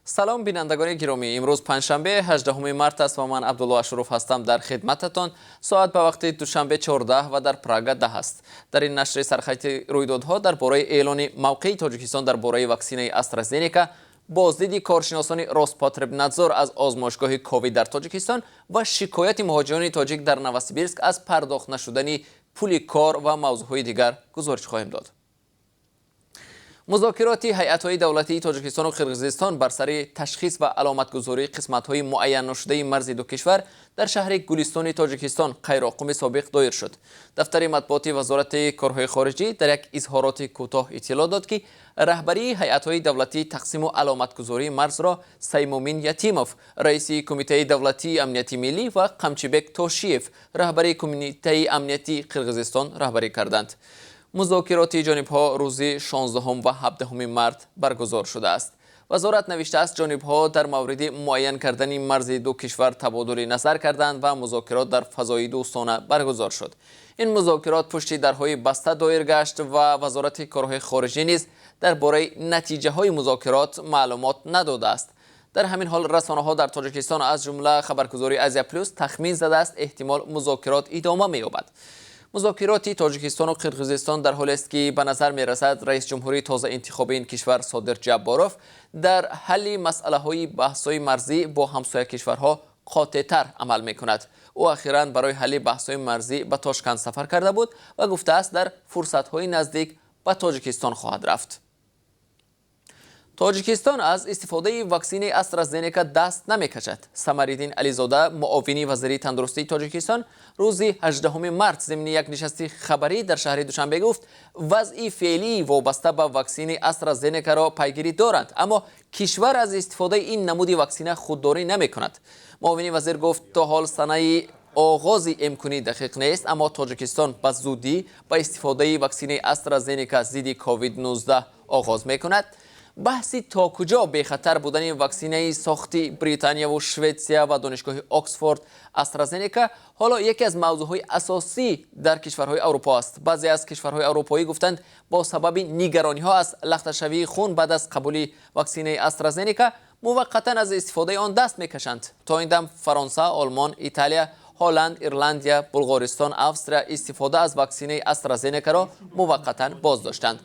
سلام بینندگان گرامی، امروز پنجشنبه 18 مارت است و من عبدالله اشرف هستم در خدمتتان. ساعت به وقت دوشنبه 14 و در پراگ 10 است. در این نشر سرخطی رویدادها درباره اعلان موقع تاجیکستان درباره واکسینه استرازنیکا، بازدید کارشناسان روسپاتربنادزور از آزمایشگاه کووید در تاجیکستان و شکایت مهاجران تاجیک در نوسیبیرسک از پرداخت نشدن پول کار و موضوعهای دیگر گزارش خواهیم داد. مذاکرات هیئت‌های دولتی تاجیکستان و قرقیزستان بر سر تشخیص و علامتگذاری قسمت‌های معین نشده مرز دو کشور در شهر گلستان تاجیکستان قیراقم سابق دایر شد. دفتر مطبوعات وزارت کارهای خارجی در یک اظهارات کوتاه اطلاع داد که رهبری هیئت‌های دولتی تقسیم و علامتگذاری مرز را سیمومین یتیموف، رئیس کمیته دولتی امنیتی ملی و قمچیبک توشیف، رهبری کمیته امنیتی قرقیزستان رهبری کردند. مذاکرات جانب‌ها روز 16 و 17 مارت برگزار شده است. وزارت نوشته است جانب‌ها در مورد معین کردن مرز دو کشور تبادل نظر کردند و مذاکرات در فضای دوستانه برگزار شد. این مذاکرات پشت درهای بسته دایر گشت و وزارت کارهای خارجی نیز درباره نتیجه‌های مذاکرات معلومات نداده است. در همین حال رسانه‌ها در تاجیکستان از جمله خبرگزاری آزیا پلوس تخمین زده است احتمال مذاکرات ادامه می‌یابد. مذاکرات تاجیکستان و قرقیزستان در حالی است که به نظر می رسد رئیس جمهوری تازه انتخاب این کشور صادر جباروف در حل مسئله های بحث‌های مرزی با همسایه کشورها قاطع‌تر عمل می کند. او اخیراً برای حل بحث‌های مرزی به تاشکند سفر کرده بود و گفته است در فرصت‌های نزدیک به تاجیکستان خواهد رفت. تاجیکستان از استفاده واکسن استرازنیکا دست نمی‌کشد. سمریدین علیزاده، معاون وزیر تندرستی تاجیکستان، روز 18 مارت ضمن یک نشست خبری در شهر دوشنبه گفت وضع فعلی وابسته به واکسن استرازنیکا را پیگیری دارند، اما کشور از استفاده این نمود واکسن خودداری نمی‌کند. معاون وزیر گفت تا حال سنه آغاز امکانی دقیق نیست، اما تاجیکستان به زودی با استفاده واکسن استرازنیکا ضد کووید 19 آغاز می‌کند. بحثی تا کجا به خطر بودن واکسینه ساختی بریتانیا و شویتسیا و دانشگاه آکسفورد استرازنیکا حالا یکی از موضوعهای اساسی در کشورهای اروپا است. بعضی از کشورهای اروپایی گفتند با سبب نگرانی‌ها از لخته‌شوی خون بعد از قبول واکسینه استرازنیکا موقتا از استفاده آن دست می‌کشند. تا این دم فرانسه، آلمان، ایتالیا، هلند، ایرلندیا، بلغارستان، استرالیا استفاده از واکسینه استرازنیکا را موقتا بازداشتند.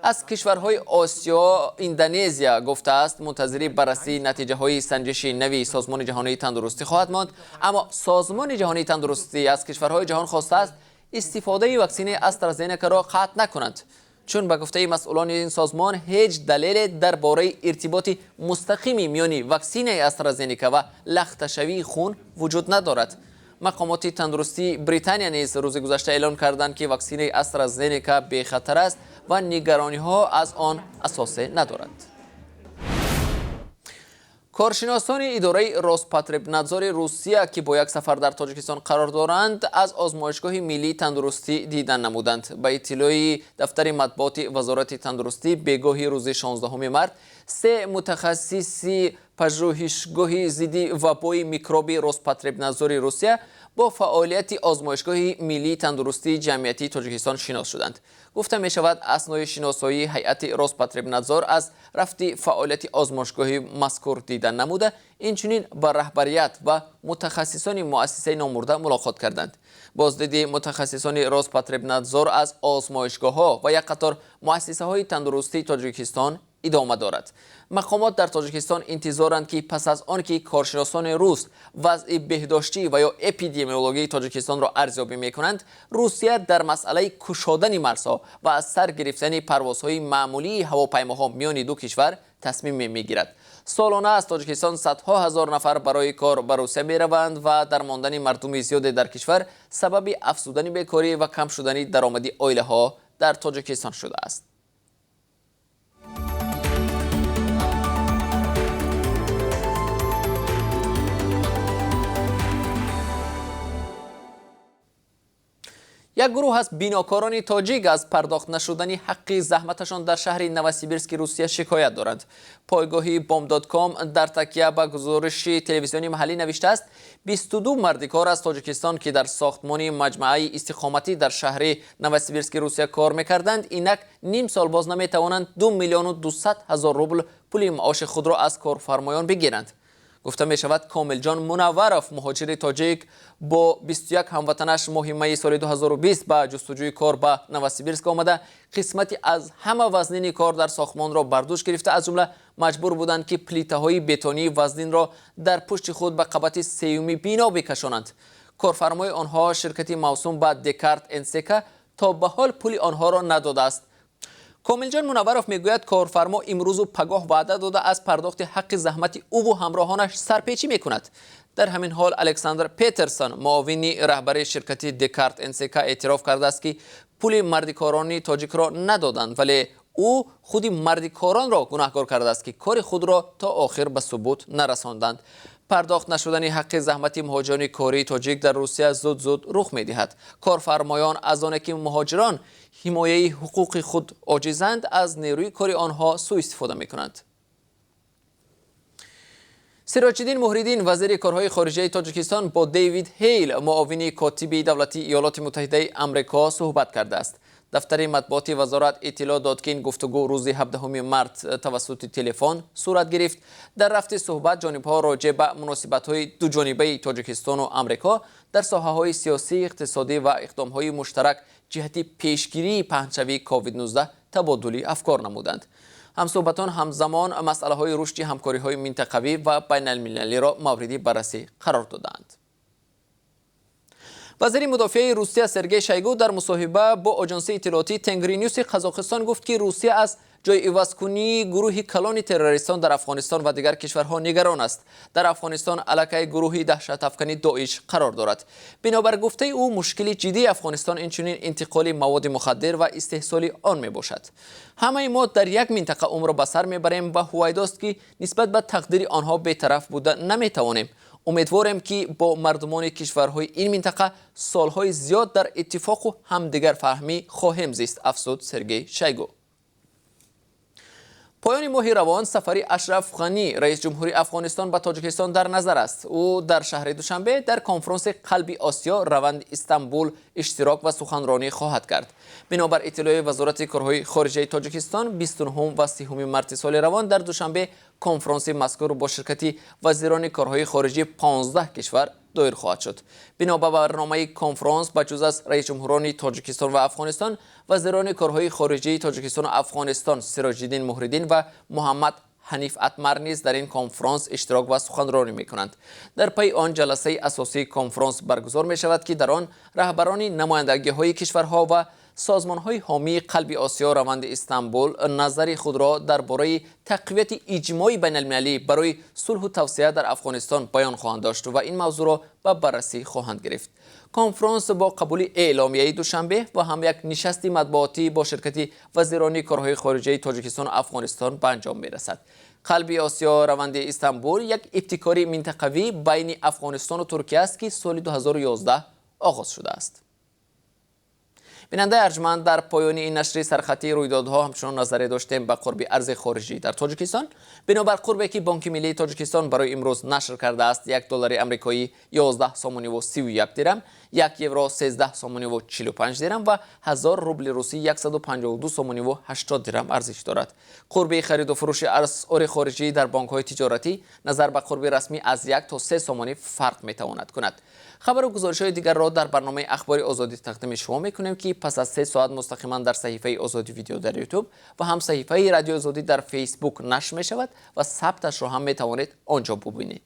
از کشورهای آسیا اندونزیا گفته است منتظر بررسی نتیجه های سنجش نوی سازمان جهانی تندرستی خواهد ماند، اما سازمان جهانی تندرستی از کشورهای جهان خواسته است استفاده واکسن استرازنیکا را قطع نکنند، چون به گفته مسئولان این سازمان هیچ دلیل درباره ارتباط مستقیمی میان واکسن استرازنیکا و لخته‌شوی خون وجود ندارد. مقامات تندرستی بریتانیا نیز روز گذشته اعلام کردند که واکسن استرازنیکا بی خطر است و نگرانی‌ها از آن اساس ندارد. کارشناسان اداره روسپاتربنادزور روسیه که با یک سفر در تاجیکستان قرار دارند از آزمایشگاه ملی تندرستی دیدن نمودند. به اطلاع دفتر مطبوعات وزارت تندرستی بگاهی روز 16 مارت 3 متخصص پژوهشگاه ضد وبای میکروبی روسپاتربنادزور روسیه با فعالیت آزمایشگاه ملی تندرستی جمعیتی تاجیکستان شناس شدند. گفته می شود اثنای شناسایی هیئت روسپاتربنادزور از رفت فعالیت آزمایشگاه مذکور دیدن نموده، اینچنین با رهبریت و متخصصان مؤسسه نامورده ملاقات کردند. بازدید متخصصان روسپاتربنادزور از آزمایشگاه‌ها و یک قطار مؤسسه های تندرستی تاجیکستان ادامه دارد. مقامات در تاجیکستان انتظارند که پس از آنکه کارشناسان روس وضع بهداشتی و یا اپیدمیولوژی تاجیکستان را ارزیابی می‌کنند، روسیه در مسئله گشودن مرزها و از سر گرفتن پروازهای معمولی هواپیماها میان دو کشور تصمیم می‌گیرد. سالانه از تاجیکستان صدها هزار نفر برای کار به روسیه می‌روند و در ماندن مردم زیاد در کشور سبب افزودن بیکاری و کم شدن درآمد عائله‌ها در تاجیکستان شده است. یک گروه از بیناکاران تاجیک از پرداخت نشدن حق زحمتشان در شهر نوسیبیرسک روسیه شکایت دارند. پایگاه بام.com در تکیه به گزارش تلویزیونی محلی نوشته است 22 مردکار از تاجیکستان که در ساختمان مجموعه استقامتی در شهر نوسیبیرسک روسیه کار می‌کردند اینک نیم سال باز نمی‌توانند 2,200,000 روبل پول معاش خود را از کارفرمایان بگیرند. گفته می شود کامل جان منورов مهاجر تاجیک با 21 هموطنش ماه می سال 2020 به جستجوی کار به نوسیبیرسک آمده قسمتی از همه وزنین کار در ساختمان را برداشت گرفته از جمله مجبور بودند که پلیته های بتونی وزنین را در پشت خود به قبت سیومی بنا بکشانند. کارفرمای آنها شرکتی موسوم به دکارت انسکا تا به حال پول آنها را نداده است. کامل جان منورов میگوید کارفرما امروز پگاه وعده داده از پرداخت حق زحمت او و همراهانش سرپیچی میکند. در همین حال الکساندر پیترسون معاون رهبر شرکت دکارت انسکا اعتراف کرده است که پول مردکاران تاجیک را ندادند ولی او خود مردکاران را گناهکار کرده است که کار خود را تا آخر به ثبوت نرساندند. پرداخت نشدن حق زحمت مهاجران کاری تاجیک در روسیه زود رخ می‌دهد. کارفرمایان از آنکه که مهاجران حمایه حقوق خود عاجزند از نیروی کاری آنها سوء استفاده می‌کنند. سراج‌الدین محریدین وزیر کارهای خارجه تاجیکستان با دیوید هیل معاون کاتب دولتی ایالات متحده آمریکا صحبت کرده است. دفتر مطبوعاتی وزارت اطلاع داد که این گفتگو روز 17 مارت توسط تلفن صورت گرفت. در رفت صحبت جانب‌ها راجع به مناسبت‌های دوجانبه تاجیکستان و آمریکا در ساحه‌های سیاسی، اقتصادی و اقدام‌های مشترک جهت پیشگیری پهن‌شوی کووید 19 تبادل افکار نمودند. همصحبتان همزمان مسئله‌های رشد همکاری‌های منطقوی و بین‌المللی را مورد بررسی قرار دادند. وزیر مدافع روسیه سرگئی شایگو در مصاحبه با آژانس اطلاعاتی تنگرینیوس قزاقستان گفت که روسیه از جای عوض‌کنی گروه کلان تروریستان در افغانستان و دیگر کشورها نگران است. در افغانستان علیه گروه دهشت افکنی داعش قرار دارد. بنابر گفته او مشکل جدی افغانستان اینچنین انتقال مواد مخدر و استحصال آن می باشد. همه ما در یک منطقه عمر را به سر میبریم و هویداست که نسبت به تقدیر آنها بی‌طرف بودن نمیتوانیم. امیدوارم که با مردمان کشورهای این منطقه سالهای زیاد در اتفاق و همدیگر فهمی خواهیم زیست، افزود سرگئی شایگو. پایان ماه روان سفر اشرف غنی رئیس جمهوری افغانستان به تاجیکستان در نظر است. او در شهر دوشنبه در کنفرانس قلب آسیا روند استانبول اشتراک و سخنرانی خواهد کرد. بنابر اطلاع وزارت کارهای خارجه تاجیکستان 29 و 30 مارس سال روان در دوشنبه کنفرانس مذکور با شرکت وزیران کارهای خارجه 15 کشور دایر خواهد شد. بنا به برنامه کنفرانس بجز از رئیس جمهوران تاجیکستان و افغانستان وزیران کارهای خارجه تاجیکستان و افغانستان سراج‌الدین محریدین و محمد حنیف اتمر نیز در این کنفرانس اشتراک و سخنرانی می‌کنند. در پی آن جلسه اساسی کنفرانس برگزار می‌شود که در آن رهبران نمایندگی‌های کشورها و سازمان‌های حامی قلب آسیا روند استانبول نظر خود را درباره تقویت اجماعی بین‌المللی برای صلح و توسعه در افغانستان بیان خواهند داشت و این موضوع را به بررسی خواهند گرفت. کنفرانس با قبول اعلامیه دوشنبه و هم یک نشست مطبوعاتی با شرکت وزیران کارهای خارجه تاجیکستان و افغانستان به انجام می‌رسد. قلب آسیا روند استانبول یک ابتکاری منطقوی بین افغانستان و ترکیه است که سال 2011 آغاز شده است. بیننده ارجمند، در پایان این نشر سرخطی رویدادها همچنان نظری داشتیم به قرب ارز خارجی در تاجیکستان. بنابر قربی که بانک ملی تاجیکستان برای امروز نشر کرده است، $1 آمریکایی 11 سومانی و 31 درم، 1 یورو 13 سومانی و 45 درم و 1000 روبل روسی 152 سومانی و 80 درم ارزش دارد. قرب خرید و فروش اسعار خارجی در بانک‌های تجارتی نظر به قرب رسمی از 1 تا 3 سومانی فرق می‌تواند کند. خبر و گزارش‌های دیگر را در برنامه اخبار آزادی تقدیم شما می‌کنیم که پس از 3 ساعت مستقیما در صحیفه آزادی ویدیو در یوتیوب و هم صحیفه رادیو آزادی در فیسبوک نشر می‌شود و ثبتش را هم می‌توانید آنجا ببینید.